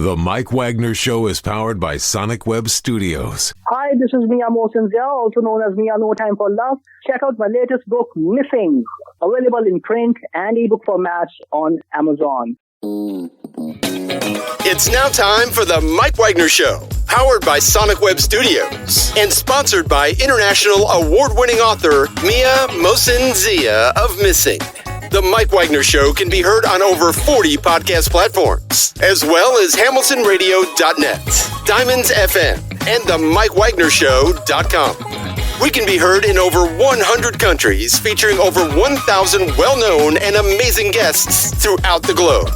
The Mike Wagner Show is powered by Sonic Web Studios. Hi, this is Mia Mosinzia, also known as Mia No Time for Love. Check out my latest book, Missing, available in print and ebook formats on Amazon. It's now time for The Mike Wagner Show, powered by Sonic Web Studios and sponsored by international award-winning author Mia Mosinzia of Missing. The Mike Wagner Show can be heard on over 40 podcast platforms, as well as HamiltonRadio.net, Diamonds FM, and themikewagnershow.com. We can be heard in over 100 countries, featuring over 1,000 well-known and amazing guests throughout the globe.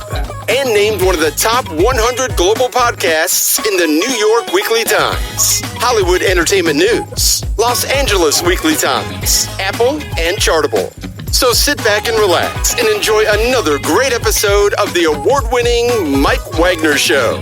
And named one of the top 100 global podcasts in the New York Weekly Times, Hollywood Entertainment News, Los Angeles Weekly Times, Apple, and Chartable. So sit back and relax and enjoy another great episode of the award-winning Mike Wagner Show.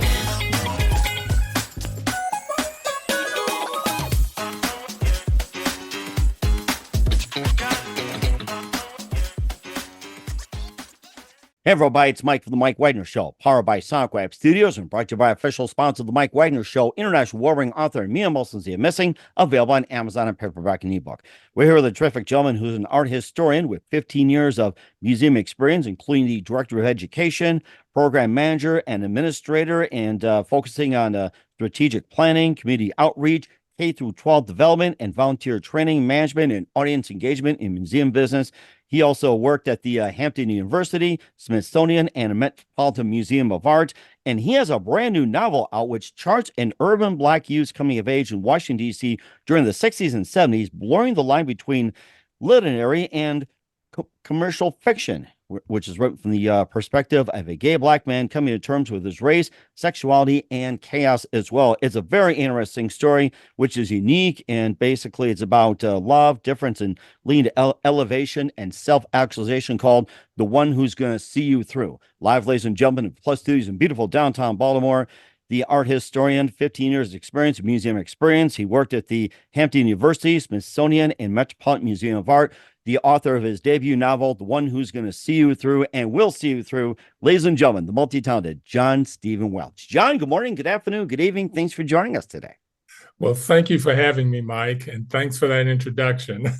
Hey everybody, it's Mike from The Mike Wagner Show, powered by Sonic Web Studios and brought to you by official sponsor of The Mike Wagner Show, international award-winning author Mia Mosinzia Missing, available on Amazon and paperback and ebook. We're here with a terrific gentleman who's an art historian with 15 years of museum experience, including the director of education, program manager, and administrator, and focusing on strategic planning, community outreach, K-12 development, and volunteer training, management, and audience engagement in museum business. He also worked at the Hampton University, Smithsonian, and Metropolitan Museum of Art. And he has a brand new novel out which charts an urban Black youth's coming of age in Washington, D.C. during the 60s and 70s, blurring the line between literary and commercial fiction, which is written from the perspective of a gay Black man coming to terms with his race, sexuality, and chaos as well. It's a very interesting story, which is unique, and basically it's about love, difference, and leading to elevation and self-actualization, called The One Who's Gonna See You Through. Live, ladies and gentlemen, in Plus Studios in beautiful downtown Baltimore, the art historian, 15 years experience, museum experience. He worked at the Hampton University, Smithsonian, and Metropolitan Museum of Art. The author of his debut novel, The One Who's Going to See You Through and Will See You Through, ladies and gentlemen, the multi-talented John Steven Welch. John, good morning, good afternoon, good evening. Thanks for joining us today. Well, thank you for having me, Mike, and thanks for that introduction.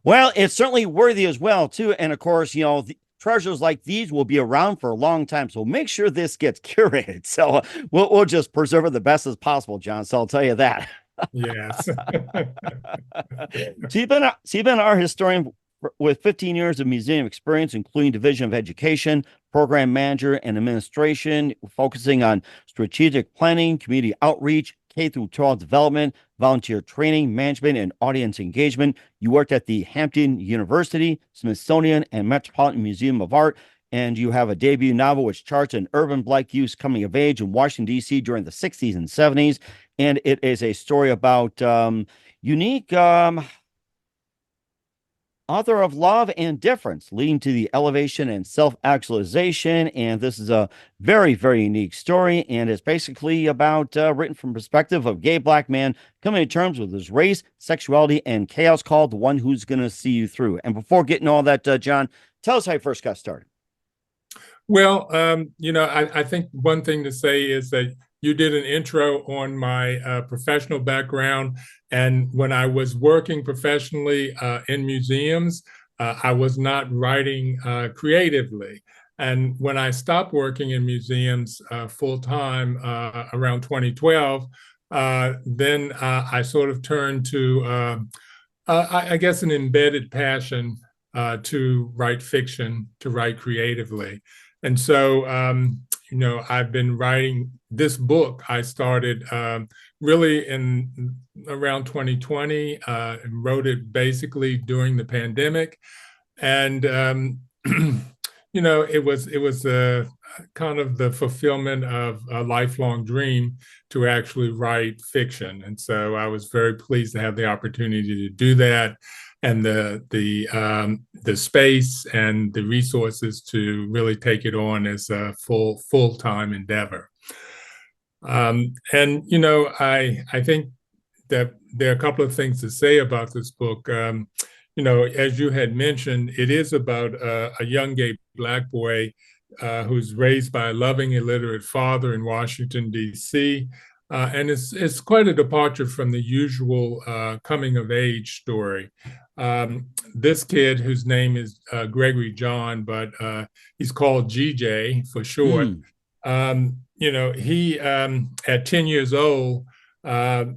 Well, it's certainly worthy as well, too. And of course, you know, treasures like these will be around for a long time, so make sure this gets curated. So we'll just preserve it the best as possible, John. So I'll tell you that. Yes. So you've been an art historian with 15 years of museum experience, including Division of Education, program manager, and administration, focusing on strategic planning, community outreach, K-12 development, volunteer training, management, and audience engagement. You worked at the Hampton University, Smithsonian, and Metropolitan Museum of Art, and you have a debut novel which charts an urban Black youth's coming of age in Washington, D.C. during the 60s and 70s. And it is a story about unique author of love and difference, leading to the elevation and self-actualization. And this is a very, very unique story. And it's basically about written from perspective of gay Black man coming to terms with his race, sexuality, and chaos, called The One Who's Going to See You Through. And before getting all that, John, tell us how you first got started. Well, I think one thing to say is that you did an intro on my professional background. And when I was working professionally in museums, I was not writing creatively. And when I stopped working in museums full-time around 2012, then I sort of turned to, I guess, an embedded passion to write fiction, to write creatively. And so, I've been writing this book. I started really in around 2020, and wrote it basically during the pandemic. And, it was kind of the fulfillment of a lifelong dream to actually write fiction. And so I was very pleased to have the opportunity to do that, and the space and the resources to really take it on as a full-time endeavor. I think that there are a couple of things to say about this book. As you had mentioned, it is about a young gay Black boy who's raised by a loving, illiterate father in Washington, D.C. And it's quite a departure from the usual coming of age story. This kid, whose name is Gregory John, but he's called GJ for short. He at 10 years old had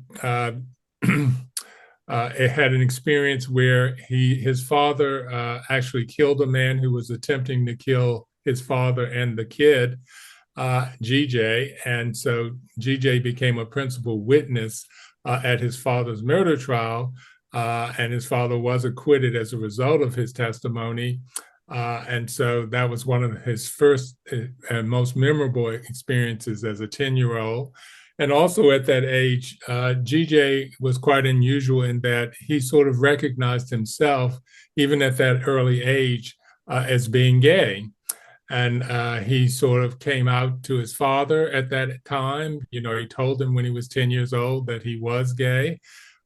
an experience where his father actually killed a man who was attempting to kill his father and the kid, GJ. And so GJ became a principal witness at his father's murder trial. And his father was acquitted as a result of his testimony. And so that was one of his first and most memorable experiences as a 10-year-old. And also at that age, GJ was quite unusual in that he sort of recognized himself, even at that early age, as being gay. And he sort of came out to his father at that time. He told him when he was 10 years old that he was gay.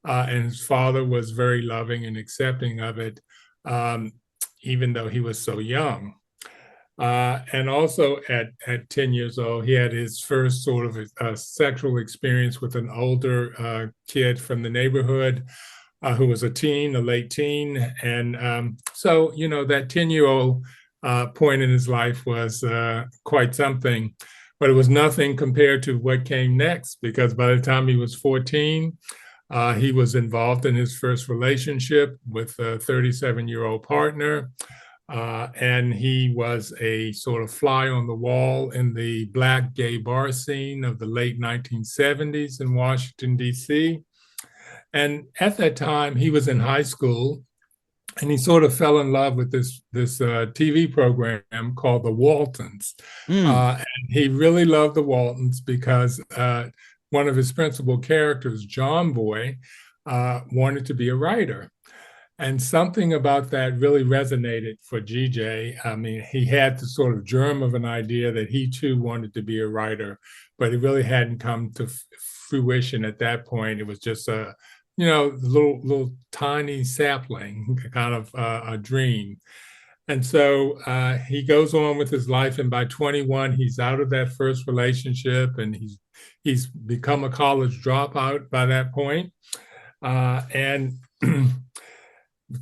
And his father was very loving and accepting of it, even though he was so young. And also at 10 years old, he had his first sort of a sexual experience with an older kid from the neighborhood who was a late teen. And so, that 10-year-old point in his life was quite something, but it was nothing compared to what came next, because by the time he was 14, he was involved in his first relationship with a 37-year-old partner. And he was a sort of fly on the wall in the Black gay bar scene of the late 1970s in Washington, D.C. And at that time, he was in high school, and he sort of fell in love with this TV program called The Waltons. And he really loved The Waltons because one of his principal characters, John Boy, wanted to be a writer. And something about that really resonated for GJ. I mean, he had the sort of germ of an idea that he too wanted to be a writer, but it really hadn't come to fruition at that point. It was just a, little tiny sapling, kind of a dream. And so he goes on with his life, and by 21, he's out of that first relationship, and he's become a college dropout by that point. And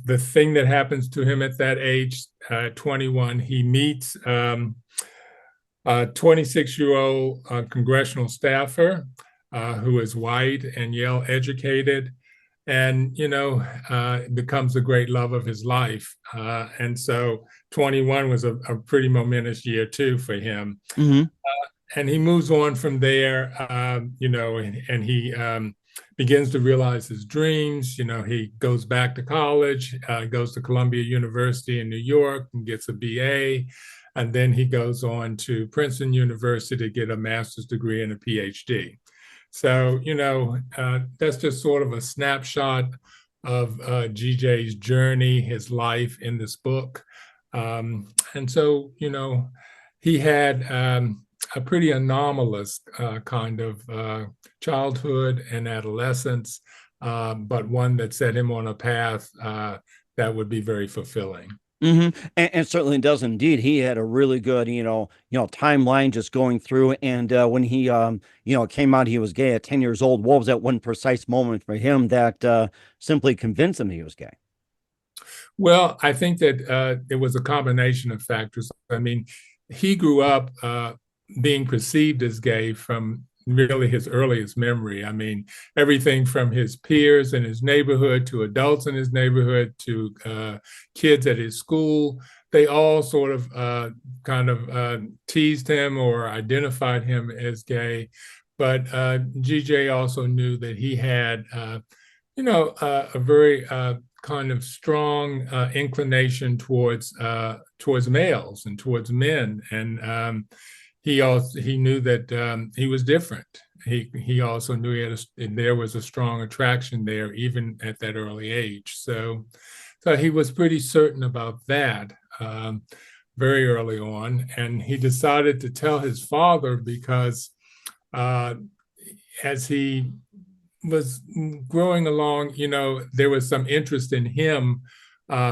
the thing that happens to him at that age, 21, he meets a 26-year-old congressional staffer who is white and Yale educated, and, becomes a great love of his life. And so 21 was a pretty momentous year, too, for him. Mm-hmm. And he moves on from there, and he begins to realize his dreams. He goes back to college, goes to Columbia University in New York and gets a BA. And then he goes on to Princeton University to get a master's degree and a PhD. So, that's just sort of a snapshot of GJ's journey, his life in this book. And so, he had a pretty anomalous kind of childhood and adolescence, but one that set him on a path that would be very fulfilling. Mm-hmm. And certainly does indeed. He had a really good, timeline just going through. And when he, came out, he was gay at 10 years old. What was that one precise moment for him that simply convinced him he was gay? Well, I think that it was a combination of factors. I mean, he grew up being perceived as gay from really his earliest memory. I mean, everything from his peers in his neighborhood to adults in his neighborhood to kids at his school, they all sort of teased him or identified him as gay. But GJ also knew that he had, a very kind of strong inclination towards males and towards men. And he knew that he was different. He also knew there was a strong attraction there, even at that early age. So he was pretty certain about that very early on, and he decided to tell his father because as he was growing along, there was some interest in him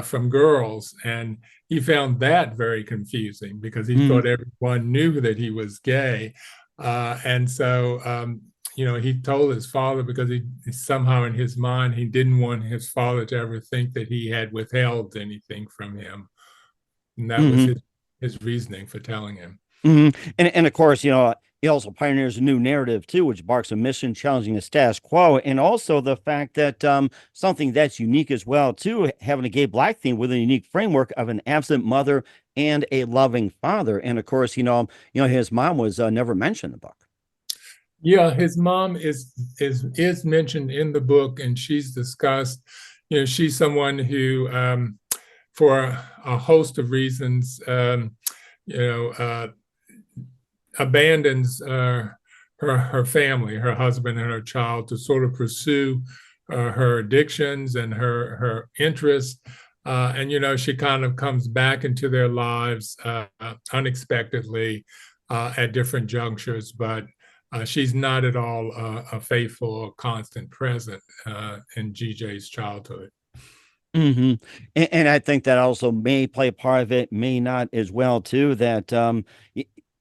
from girls. And he found that very confusing because he thought everyone knew that he was gay. And so, he told his father because he somehow in his mind, he didn't want his father to ever think that he had withheld anything from him. And that was his reasoning for telling him. And of course, he also pioneers a new narrative too, which marks a mission challenging the status quo, and also the fact that something that's unique as well too, having a gay black theme with a unique framework of an absent mother and a loving father. And of course, his mom was never mentioned in the book. Yeah, his mom is mentioned in the book, and she's discussed. She's someone who, for a host of reasons, abandons her family, her husband and her child, to sort of pursue her addictions and her interests. And she kind of comes back into their lives unexpectedly at different junctures, but she's not at all a faithful or constant present in GJ's childhood. And I think that also may play a part of it, may not as well too, that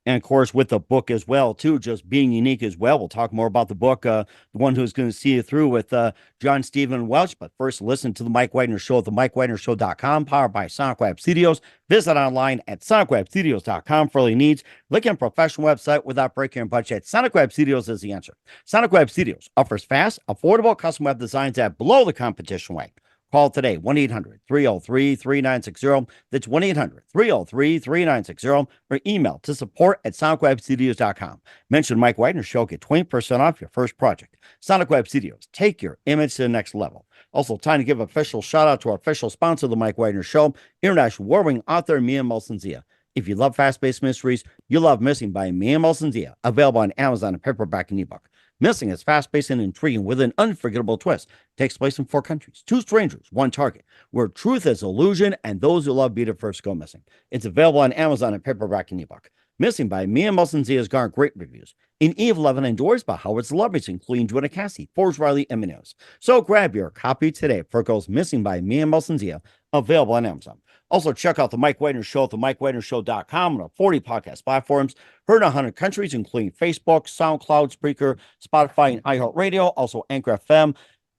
and of course with the book as well too, just being unique as well. We'll talk more about the book, the one who's going to see you through, with John Steven Welch. But first, listen to the Mike Wagner Show at themikewagnershow.com, powered by Sonic Web Studios. Visit online at sonicwebstudios.com for all your needs. Look at a professional website without breaking your budget. Sonic Web Studios is the answer. Sonic Web Studios offers fast, affordable custom web designs at below the competition rate. Call today, 1-800-303-3960. That's 1-800-303-3960. Or email to support@sonicwebstudios.com. Mention Mike Wagner Show, get 20% off your first project. Sonic Web Studios, take your image to the next level. Also, time to give official shout out to our official sponsor of the Mike Wagner Show, international award-winning author Mia Molson-Zia. If you love fast-paced mysteries, you love Missing by Mia Molson-Zia, available on Amazon and paperback and ebook. Missing is fast-paced and intriguing with an unforgettable twist. Takes place in 4 countries, 2 strangers, 1 target, where truth is illusion and those who love be the first go missing. It's available on Amazon and paperback and ebook. Missing by Mia Molson-Zia has garnered great reviews. In Eve 11 endorsed by Howard celebrities, including Joanna Cassie, Forbes Riley, and Minos. So grab your copy today for Girls Missing by Mia Molson-Zia, available on Amazon. Also, check out the Mike Wagner Show at themikewagnershow.com on our 40 podcast platforms. Heard in 100 countries, including Facebook, SoundCloud, Spreaker, Spotify, and iHeartRadio. Also, Anchor FM,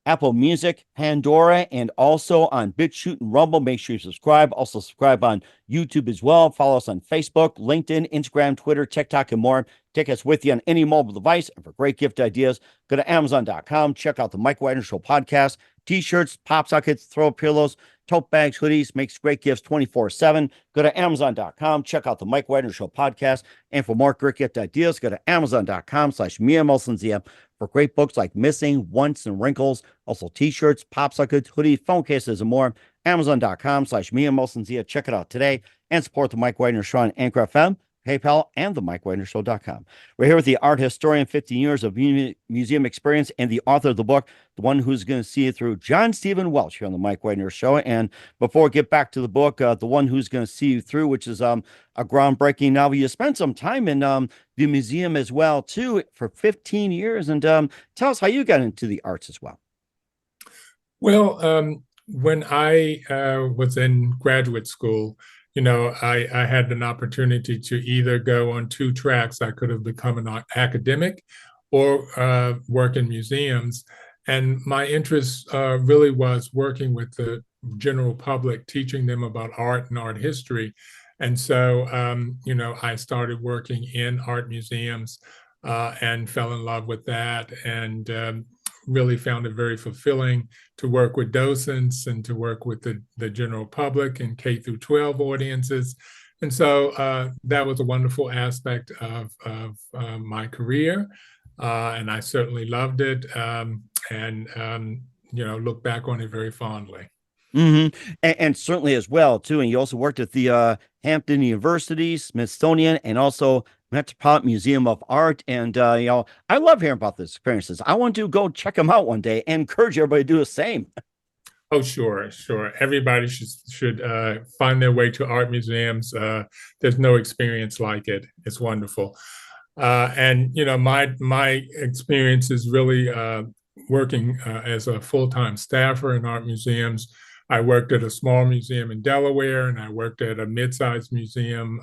Apple Music, Pandora, and also on BitChute and Rumble. Make sure you subscribe. Also, subscribe on YouTube as well. Follow us on Facebook, LinkedIn, Instagram, Twitter, TikTok, and more. Take us with you on any mobile device. And for great gift ideas, go to Amazon.com. Check out the Mike Wagner Show podcast. T-shirts, pop sockets, throw pillows, tote bags, hoodies, makes great gifts 24/7. Go to Amazon.com. Check out the Mike Wagner Show podcast. And for more great gift ideas, go to Amazon.com/Mia Molson-Zia for great books like Missing, Once, and Wrinkles. Also T-shirts, pop sockets, hoodies, phone cases, and more. Amazon.com/Mia Molson-Zia. Check it out today and support the Mike Wagner Show on Anchor FM, PayPal, and the mikewagnershow.com. We're here with the art historian, 15 years of museum experience, and the author of the book, the one who's going to see it through, John Steven Welch, here on the Mike Wagner Show. And before we get back to the book, the one who's going to see you through, which is a groundbreaking novel. You spent some time in the museum as well, too, for 15 years. And tell us how you got into the arts as well. Well, when I was in graduate school, I had an opportunity to either go on 2 tracks. I could have become an academic or work in museums. And my interest really was working with the general public, teaching them about art and art history. And so, I started working in art museums and fell in love with that, and really found it very fulfilling to work with docents and to work with the general public and K through 12 audiences. And so that was a wonderful aspect of my career. And I certainly loved it, and look back on it very fondly. And certainly as well, too. And you also worked at the Hampton University, Smithsonian, and also Metropolitan Museum of Art. And, I love hearing about these experiences. I want to go check them out one day and encourage everybody to do the same. Oh, sure. Everybody should find their way to art museums. There's no experience like it. It's wonderful. And my experience is really working as a full-time staffer in art museums I worked at a small museum in Delaware, and I worked at a mid-sized museum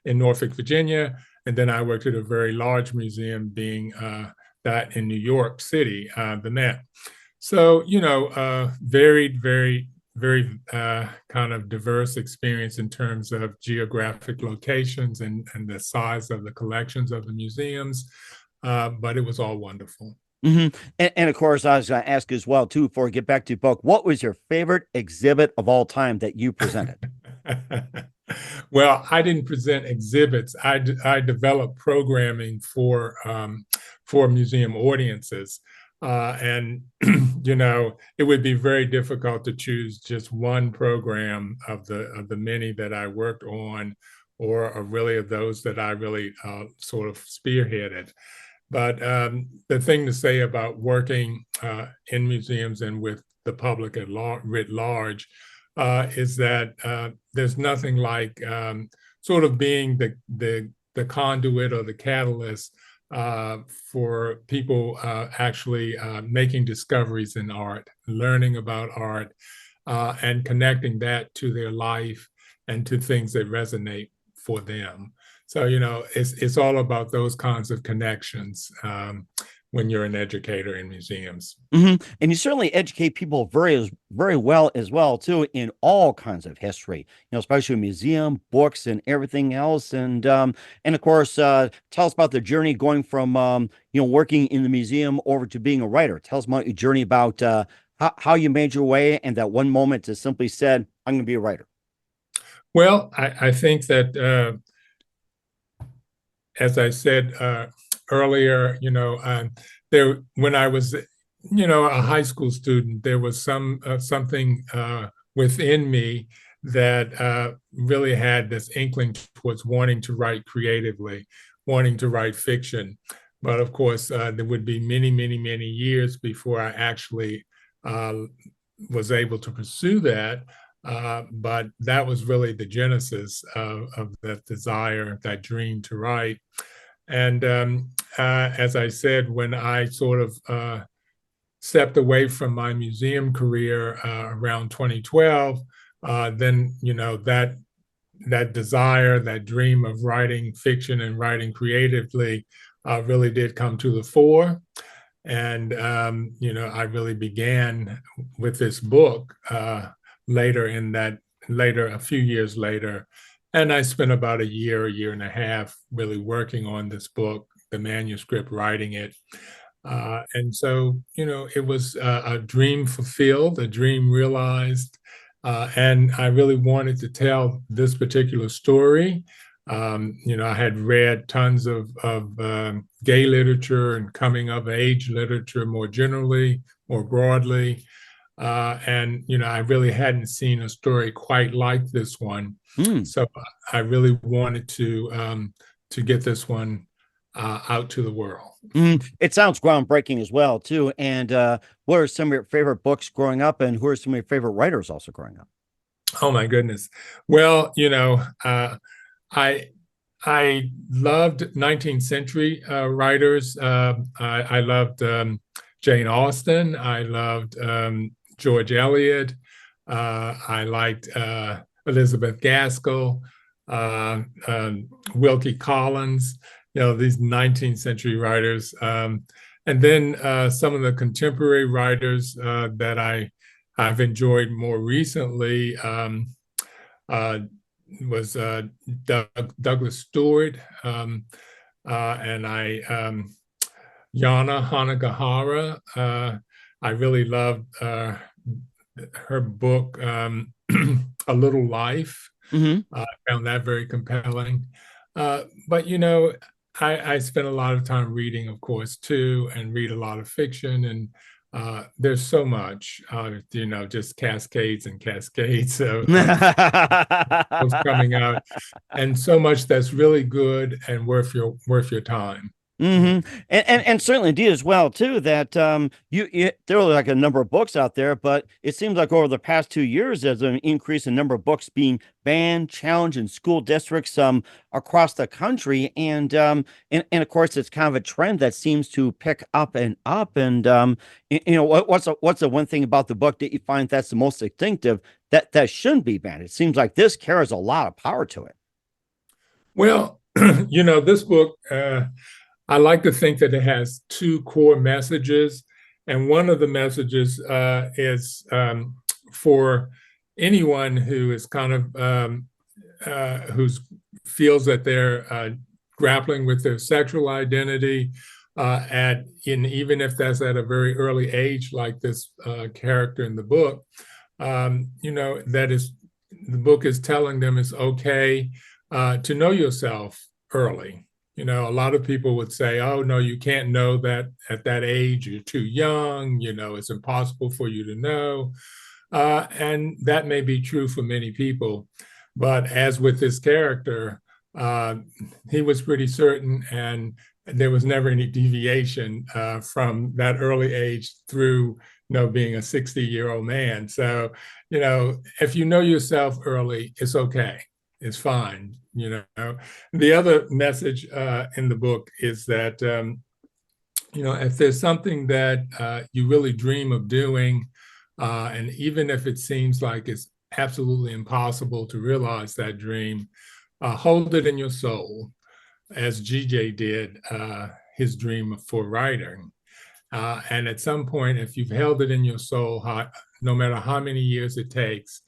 in Norfolk, Virginia, and then I worked at a very large museum, being that in New York City, the Met. So, very, very kind of diverse experience in terms of geographic locations and the size of the collections of the museums, but it was all wonderful. Mm-hmm. And of course, I was going to ask as well, too, before we get back to your book, what was your favorite exhibit of all time that you presented? Well, I didn't present exhibits. I developed programming for museum audiences. And, it would be very difficult to choose just one program of the many that I worked on, or really of those that I really sort of spearheaded. But the thing to say about working in museums and with the public at writ large is that there's nothing like sort of being the conduit or the catalyst for people actually making discoveries in art, learning about art, and connecting that to their life and to things that resonate for them. So, it's all about those kinds of connections when you're an educator in museums. Mm-hmm. And you certainly educate people very, very well as well, too, in all kinds of history, especially museum, books, and everything else. And of course, tell us about the journey going from, working in the museum over to being a writer. Tell us about your journey, about how you made your way, and that one moment to simply said, I'm going to be a writer. Well, I think that, as I said earlier, when I was, a high school student, there was something within me that really had this inkling towards wanting to write creatively, wanting to write fiction. But of course, there would be many, many, many years before I actually was able to pursue that. But that was really the genesis of that desire, that dream to write. And as I said, when I sort of stepped away from my museum career around 2012, then, that desire, that dream of writing fiction and writing creatively really did come to the fore. And, I really began with this book a few years later. And I spent about a year and a half really working on this book, the manuscript, writing it. And so, it was a dream fulfilled, a dream realized. And I really wanted to tell this particular story. I had read tons of gay literature and coming of age literature more generally, more broadly. And, I really hadn't seen a story quite like this one. So I really wanted to get this one out to the world. It sounds groundbreaking as well, too. And what are some of your favorite books growing up, and who are some of your favorite writers also growing up? Oh, my goodness. Well, I loved 19th century writers. I loved Jane Austen. I loved George Eliot. I liked Elizabeth Gaskell, Wilkie Collins, these 19th century writers. And then some of the contemporary writers that I've enjoyed more recently was Douglas Stewart, and Yana Hanagahara. I really loved her book, A Little Life. I found that very compelling. But, I spent a lot of time reading, of course, too, and read a lot of fiction. And there's so much, just cascades and cascades of books coming out, and so much that's really good and worth your time. And certainly indeed as well too that there are like a number of books out there, but it seems like over the past 2 years there's an increase in number of books being banned, challenged in school districts across the country, and of course it's kind of a trend that seems to pick up and up. And what's the one thing about the book that you find that's the most distinctive that shouldn't be banned? It seems like this carries a lot of power to it. Well, this book. I like to think that it has two core messages. And one of the messages is for anyone who is kind of, who feels that they're grappling with their sexual identity, even if that's at a very early age, like this character in the book, that is, the book is telling them it's okay to know yourself early. A lot of people would say, oh, no, you can't know that at that age, you're too young, it's impossible for you to know. And that may be true for many people. But as with this character, he was pretty certain, and there was never any deviation from that early age through, being a 60-year-old man. So, if you know yourself early, it's okay. It's fine. The other message in the book is that, if there's something that you really dream of doing, and even if it seems like it's absolutely impossible to realize that dream, hold it in your soul, as GJ did his dream for writing. And at some point, if you've held it in your soul, no matter how many years it takes,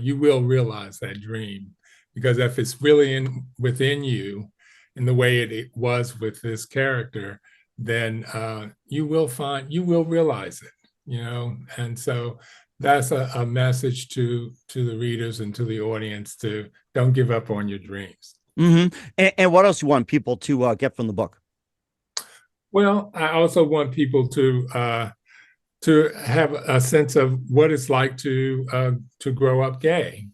you will realize that dream. Because if it's really within you, in the way it was with this character, then you will realize it, And so that's a message to the readers and to the audience to don't give up on your dreams. And what else you want people to get from the book? Well, I also want people to have a sense of what it's like to grow up gay.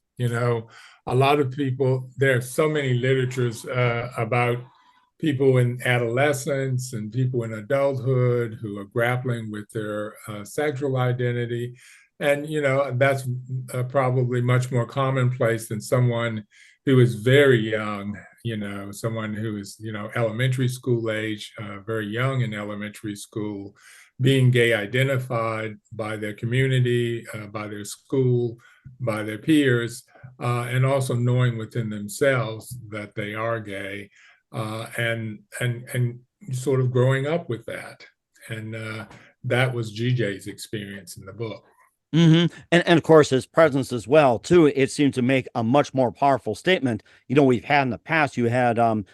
A lot of people, there are so many literatures about people in adolescence and people in adulthood who are grappling with their sexual identity. And, that's probably much more commonplace than someone who is very young, someone who is, elementary school age, very young in elementary school, being gay identified by their community, by their school, by their peers, and also knowing within themselves that they are gay, and sort of growing up with that. And that was GJ's experience in the book. And of course his presence as well too, it seemed to make a much more powerful statement. We've had in the past, you had the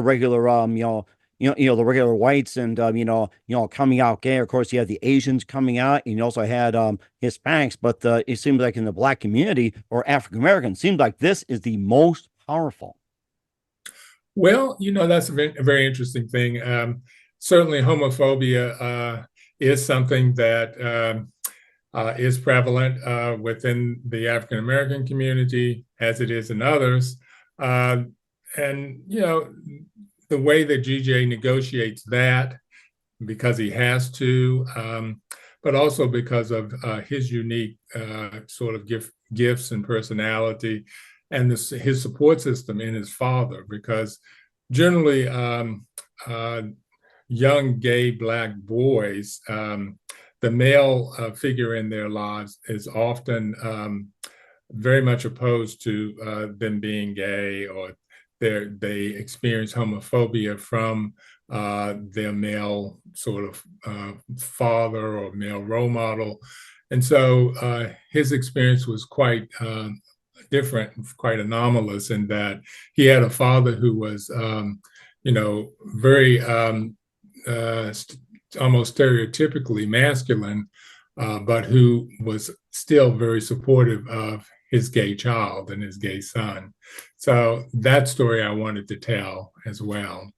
regular the regular whites and coming out gay. Of course you had the Asians coming out, and you also had Hispanics, but it seems like in the Black community or African American, seems like this is the most powerful. Well, that's a very interesting thing. Certainly homophobia is something that is prevalent within the African American community, as it is in others. And, the way that GJ negotiates that, because he has to, but also because of his unique sort of gifts and personality, and his support system in his father, because generally young gay Black boys, the male figure in their lives is often very much opposed to them being gay, or they experience homophobia from their male sort of father or male role model. And so his experience was quite different, quite anomalous, in that he had a father who was, very almost stereotypically masculine, but who was still very supportive of his gay child and his gay son. So that story I wanted to tell as well.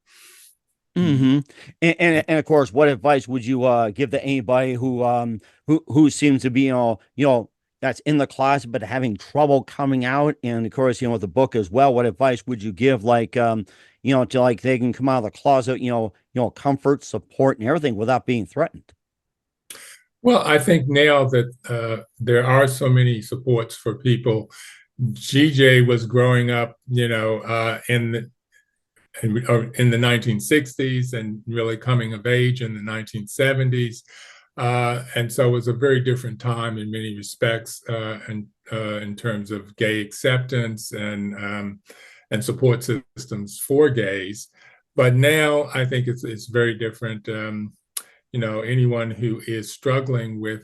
And of course, what advice would you give to anybody who seems to be that's in the closet but having trouble coming out? And of course, with the book as well, what advice would you give, like to like they can come out of the closet, comfort, support, and everything without being threatened? Well, I think now that there are so many supports for people, GJ was growing up, in the 1960s and really coming of age in the 1970s. And so it was a very different time in many respects, in terms of gay acceptance and support systems for gays. But now I think it's very different. Anyone who is struggling with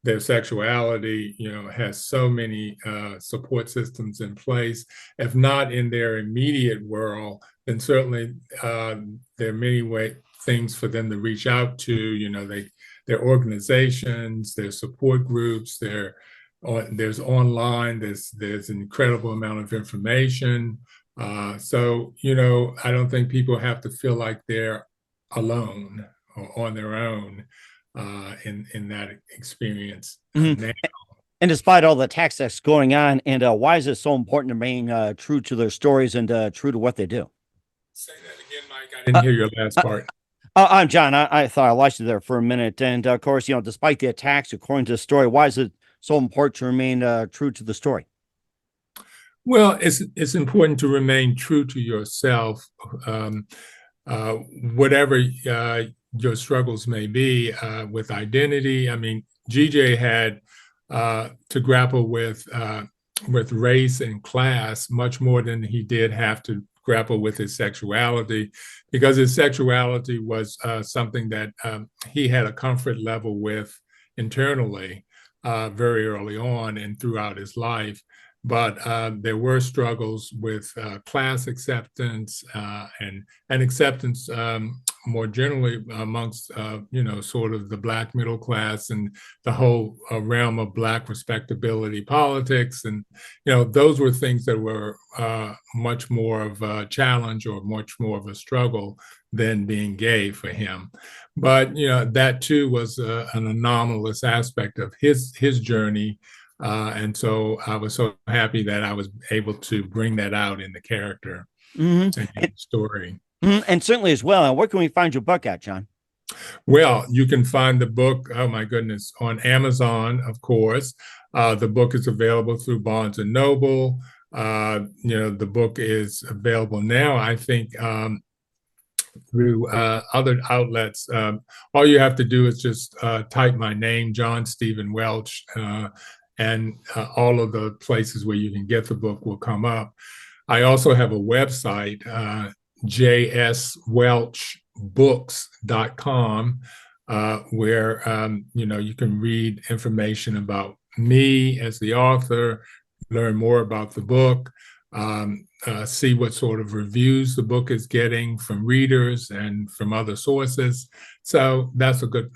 their sexuality, has so many support systems in place. If not in their immediate world, then certainly there are many things for them to reach out to. Their organizations, their support groups, there's online, there's an incredible amount of information. So I don't think people have to feel like they're alone or on their own in that experience now. And despite all the attacks that's going on, and why is it so important to remain true to their stories and true to what they do? Say that again, Mike. I didn't hear your last part. I'm John. I thought I lost you there for a minute. And of course, despite the attacks, according to the story, why is it so important to remain true to the story? Well, it's important to remain true to yourself, whatever your struggles may be with identity. I mean, GJ had to grapple with race and class much more than he did have to grapple with his sexuality, because his sexuality was something that he had a comfort level with internally very early on and throughout his life. But there were struggles with class acceptance and acceptance more generally amongst, sort of the Black middle class and the whole realm of Black respectability politics. And, those were things that were much more of a challenge or much more of a struggle than being gay for him. But, that too was an anomalous aspect of his journey. And so I was so happy that I was able to bring that out in the character and the story. And certainly as well. And where can we find your book at, John? Well, you can find the book, oh my goodness, on Amazon, of course. The book is available through Barnes & Noble. The book is available now, I think, through other outlets. All you have to do is just type my name, John Steven Welch, and all of the places where you can get the book will come up. I also have a website, jswelchbooks.com, where you can read information about me as the author, learn more about the book, see what sort of reviews the book is getting from readers and from other sources. So that's a good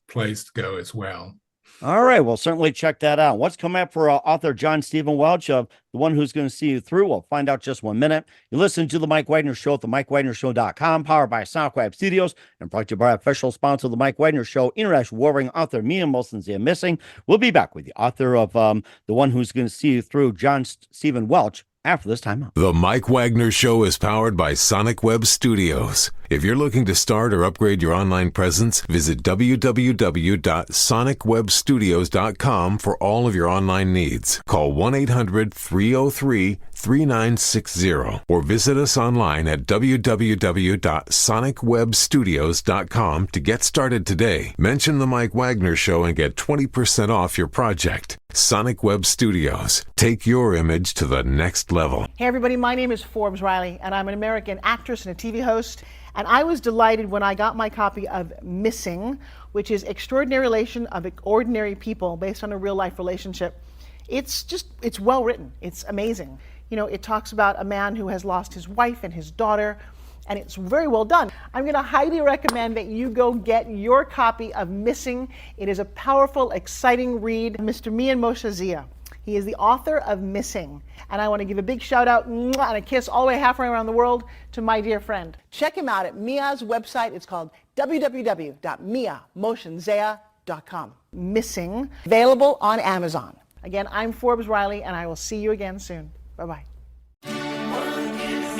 place to go as well. All right. Well, certainly check that out. What's coming up for author John Steven Welch of The One Who's Going to See You Through? We'll find out just 1 minute. You listen to The Mike Wagner Show at themikewagnershow.com, powered by SoundCloud Studios, and brought to you by official sponsor of The Mike Wagner Show, international warring author Mia Molson's Missing. We'll be back with the author of The One Who's Going to See You Through, John Steven Welch, after this time out. The Mike Wagner Show is powered by Sonic Web Studios. If you're looking to start or upgrade your online presence, visit www.sonicwebstudios.com for all of your online needs. Call 1-800-303-3960 or visit us online at www.sonicwebstudios.com to get started today. Mention The Mike Wagner Show and get 20% off your project. Sonic Web Studios. Take your image to the next level. Hey everybody, my name is Forbes Riley, and I'm an American actress and a TV host. And I was delighted when I got my copy of Missing, which is Extraordinary Relation of Ordinary People based on a real life relationship. It's well written. It's amazing. It talks about a man who has lost his wife and his daughter, and it's very well done. I'm going to highly recommend that you go get your copy of Missing. It is a powerful, exciting read. Mr. Mian Moshe Zia. He is the author of Missing. And I want to give a big shout out and a kiss all the way halfway around the world to my dear friend. Check him out at Mia's website. It's called www.miamosenzea.com. Missing, available on Amazon. Again, I'm Forbes Riley, and I will see you again soon. Bye-bye.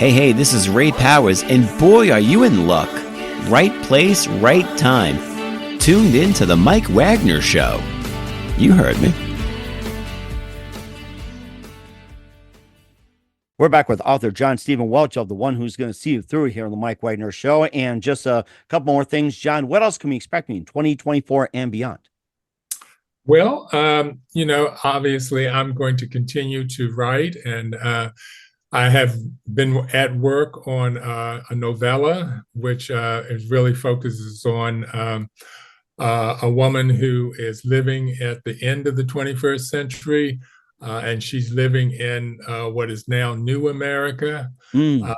Hey, this is Ray Powers, and boy, are you in luck. Right place, right time. Tuned in to The Mike Wagner Show. You heard me. We're back with author John Steven Welch of The One Who's Going to See You Through here on The Mike Wagner Show. And just a couple more things, John, what else can we expect in 2024 and beyond? Well, obviously I'm going to continue to write, and I have been at work on a novella, which really focuses on a woman who is living at the end of the 21st century, and she's living in what is now New America. The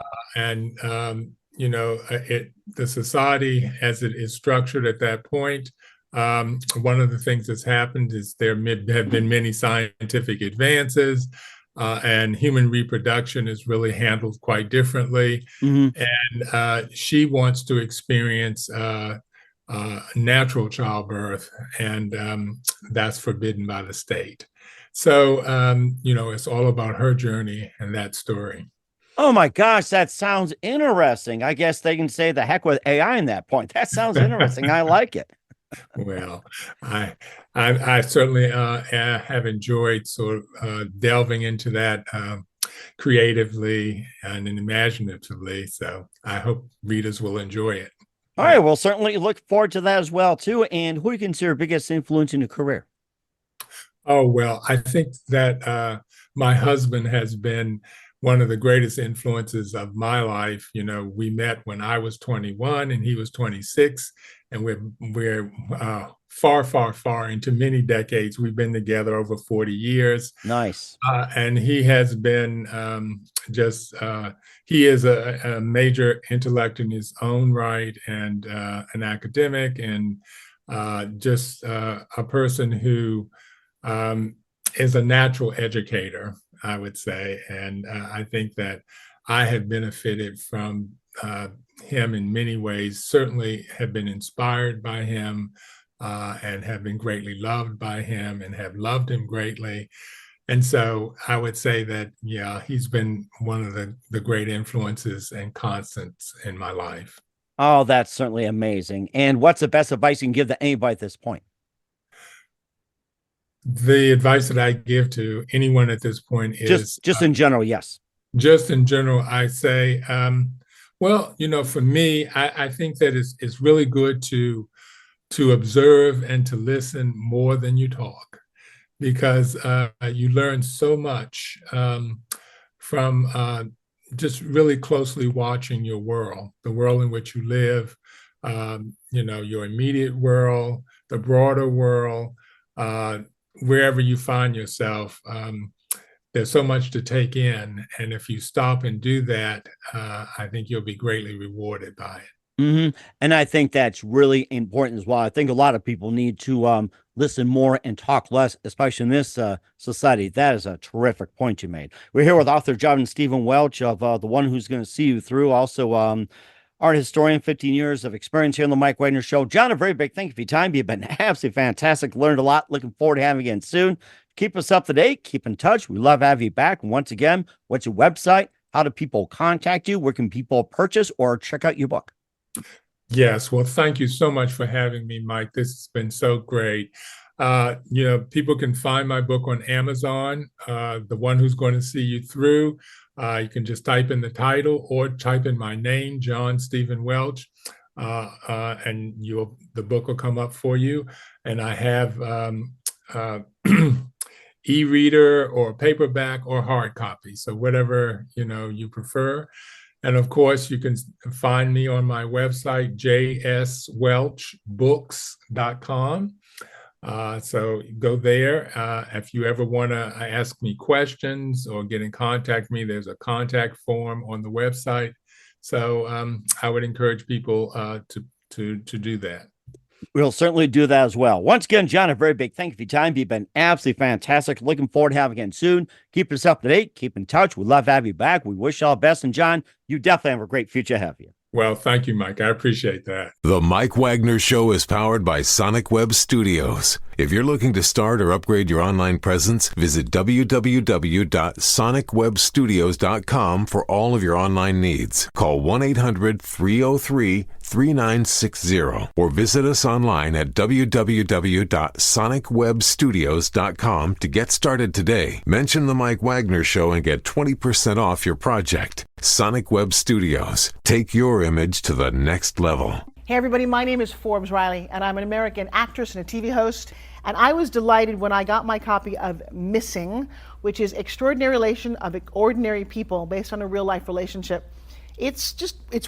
society as it is structured at that point, one of the things that's happened is there have been many scientific advances, and human reproduction is really handled quite differently. And she wants to experience natural childbirth, and that's forbidden by the state. So, it's all about her journey and that story. Oh my gosh, that sounds interesting. I guess they can say the heck with AI in that point. That sounds interesting. I like it. Well, I certainly have enjoyed sort of delving into that creatively and imaginatively. So I hope readers will enjoy it. All right. Well, certainly look forward to that as well, too. And who do you consider biggest influence in your career? Oh, well, I think that my husband has been one of the greatest influences of my life. We met when I was 21 and he was 26, and we're far, far, far into many decades. We've been together over 40 years. Nice. And he has been he is a major intellect in his own right, and an academic, and just a person who is a natural educator, I would say. And I think that I have benefited from him in many ways, certainly have been inspired by him, and have been greatly loved by him and have loved him greatly. And so I would say that, he's been one of the great influences and constants in my life. Oh, that's certainly amazing. And what's the best advice you can give to anybody at this point? The advice that I give to anyone at this point is just in general. Yes. Just in general, I say, for me, I think that it's really good to observe and to listen more than you talk, because you learn so much from just really closely watching your world, the world in which you live, your immediate world, the broader world, wherever you find yourself. There's so much to take in. And if you stop and do that, I think you'll be greatly rewarded by it. Mm-hmm. And I think that's really important as well. I think a lot of people need to listen more and talk less, especially in this society. That is a terrific point you made. We're here with author John Steven Welch of The One Who's Going to See You Through. Also, art historian, 15 years of experience here on The Mike Wagner Show. John, a very big thank you for your time. You've been absolutely fantastic. Learned a lot. Looking forward to having you again soon. Keep us up to date. Keep in touch. We love having you back. And once again, what's your website? How do people contact you? Where can people purchase or check out your book? Yes. Well, thank you so much for having me, Mike. This has been so great. People can find my book on Amazon, The One Who's Going to See You Through. You can just type in the title or type in my name, John Steven Welch, and the book will come up for you. And I have e-reader or paperback or hard copy, so whatever you prefer. And of course, you can find me on my website, jswelchbooks.com. So go there. If you ever want to ask me questions or get in contact with me, there's a contact form on the website. So I would encourage people to do that. We'll certainly do that as well. Once again, John, a very big thank you for your time. You've been absolutely fantastic. Looking forward to having you again soon. Keep us up to date. Keep in touch. We'd love to have you back. We wish you all the best. And John, you definitely have a great future ahead of you. Well, thank you, Mike. I appreciate that. The Mike Wagner Show is powered by Sonic Web Studios. If you're looking to start or upgrade your online presence, visit www.sonicwebstudios.com for all of your online needs. Call 1-800-303-3960 or visit us online at www.sonicwebstudios.com to get started today. Mention The Mike Wagner Show and get 20% off your project. Sonic Web Studios. Take your image to the next level. Hey everybody, my name is Forbes Riley, and I'm an American actress and a TV host. And I was delighted when I got my copy of Missing, which is Extraordinary Relation of Ordinary People based on a real life relationship. It's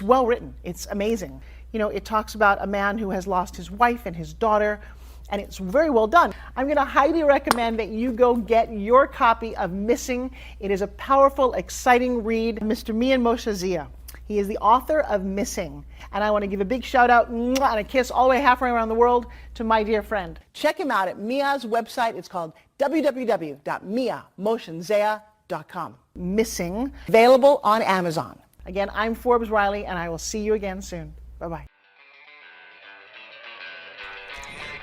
well written. It's amazing. You know, it talks about a man who has lost his wife and his daughter, and it's very well done. I'm going to highly recommend that you go get your copy of Missing. It is a powerful, exciting read. Mr. Mian Moshe Zia. He is the author of Missing. And I want to give a big shout out and a kiss all the way halfway around the world to my dear friend. Check him out at Mia's website. It's called www.miamoshenzea.com. Missing, available on Amazon. Again, I'm Forbes Riley, and I will see you again soon. Bye-bye.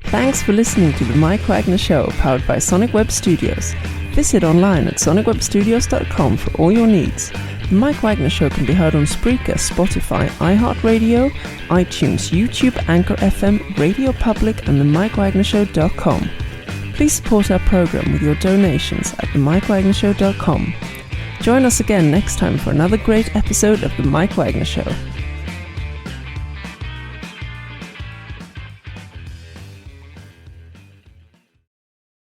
Thanks for listening to The Mike Wagner Show, powered by Sonic Web Studios. Visit online at sonicwebstudios.com for all your needs. The Mike Wagner Show can be heard on Spreaker, Spotify, iHeartradio, iTunes, YouTube, Anchor FM, Radio Public, and themikewagnershow.com. Please support our program with your donations at themikewagnershow.com. Join us again next time for another great episode of The Mike Wagner Show.